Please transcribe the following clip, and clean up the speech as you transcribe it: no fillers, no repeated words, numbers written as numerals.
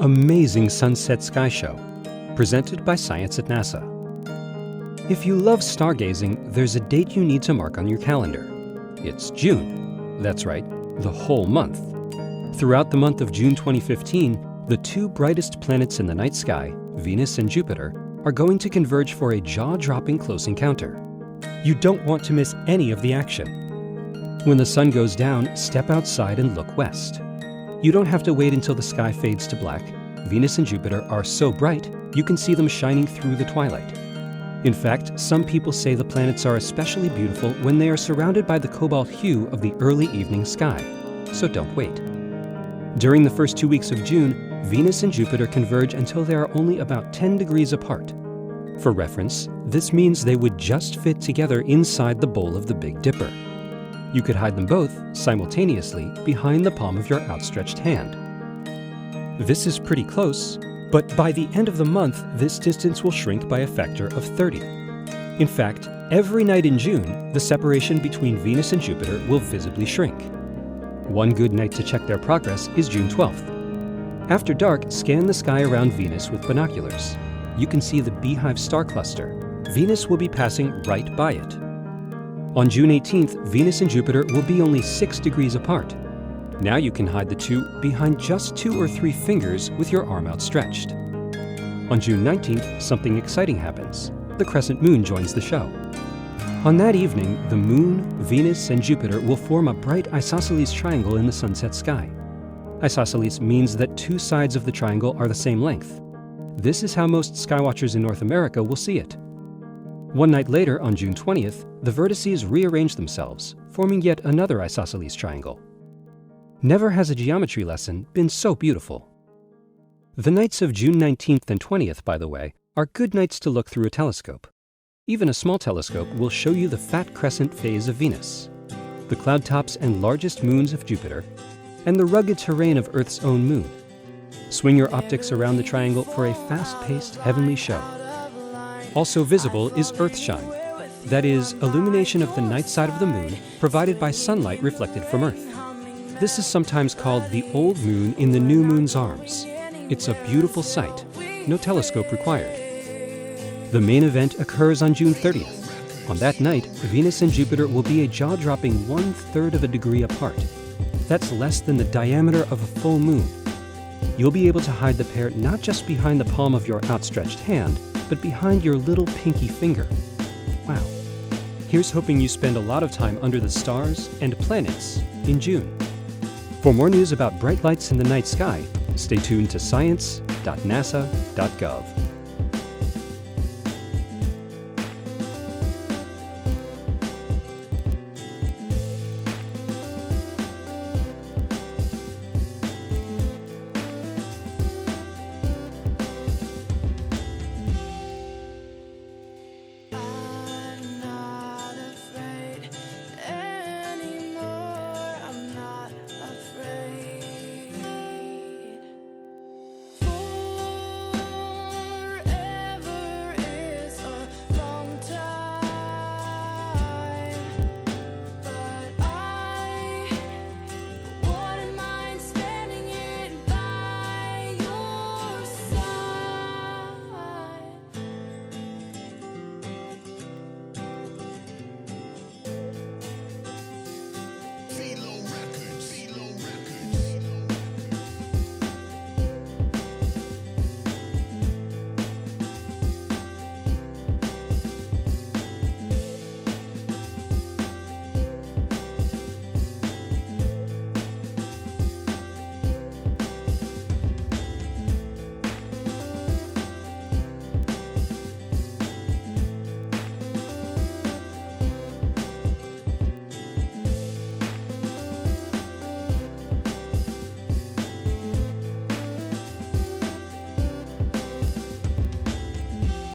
amazing sunset sky show, presented by Science at NASA. If you love stargazing, there's a date you need to mark on your calendar. It's June. That's right, the whole month. Throughout the month of June 2015, the two brightest planets in the night sky, Venus and Jupiter, are going to converge for a jaw-dropping close encounter. You don't want to miss any of the action. When the sun goes down, step outside and look west. You don't have to wait until the sky fades to black. Venus and Jupiter are so bright, you can see them shining through the twilight. In fact, some people say the planets are especially beautiful when they are surrounded by the cobalt hue of the early evening sky. So don't wait. During the first 2 weeks of June, Venus and Jupiter converge until they are only about 10 degrees apart. For reference, this means they would just fit together inside the bowl of the Big Dipper. You could hide them both simultaneously behind the palm of your outstretched hand. This is pretty close, but by the end of the month, this distance will shrink by a factor of 30. In fact, every night in June, the separation between Venus and Jupiter will visibly shrink. One good night to check their progress is June 12th. After dark, scan the sky around Venus with binoculars. You can see the Beehive star cluster. Venus will be passing right by it. On June 18th, Venus and Jupiter will be only 6 degrees apart. Now you can hide the two behind just 2 or 3 fingers with your arm outstretched. On June 19th, something exciting happens. The crescent moon joins the show. On that evening, the Moon, Venus, and Jupiter will form a bright isosceles triangle in the sunset sky. Isosceles means that 2 sides of the triangle are the same length. This is how most skywatchers in North America will see it. One night later, on June 20th, the vertices rearrange themselves, forming yet another isosceles triangle. Never has a geometry lesson been so beautiful. The nights of June 19th and 20th, by the way, are good nights to look through a telescope. Even a small telescope will show you the fat crescent phase of Venus, the cloud tops and largest moons of Jupiter, and the rugged terrain of Earth's own moon. Swing your optics around the triangle for a fast-paced heavenly show. Also visible is Earthshine, that is, illumination of the night side of the moon provided by sunlight reflected from Earth. This is sometimes called the old moon in the new moon's arms. It's a beautiful sight, no telescope required. The main event occurs on June 30th. On that night, Venus and Jupiter will be a jaw-dropping 1/3 of a degree apart. That's less than the diameter of a full moon. You'll be able to hide the pair not just behind the palm of your outstretched hand, but behind your little pinky finger. Wow. Here's hoping you spend a lot of time under the stars and planets in June. For more news about bright lights in the night sky, stay tuned to science.nasa.gov.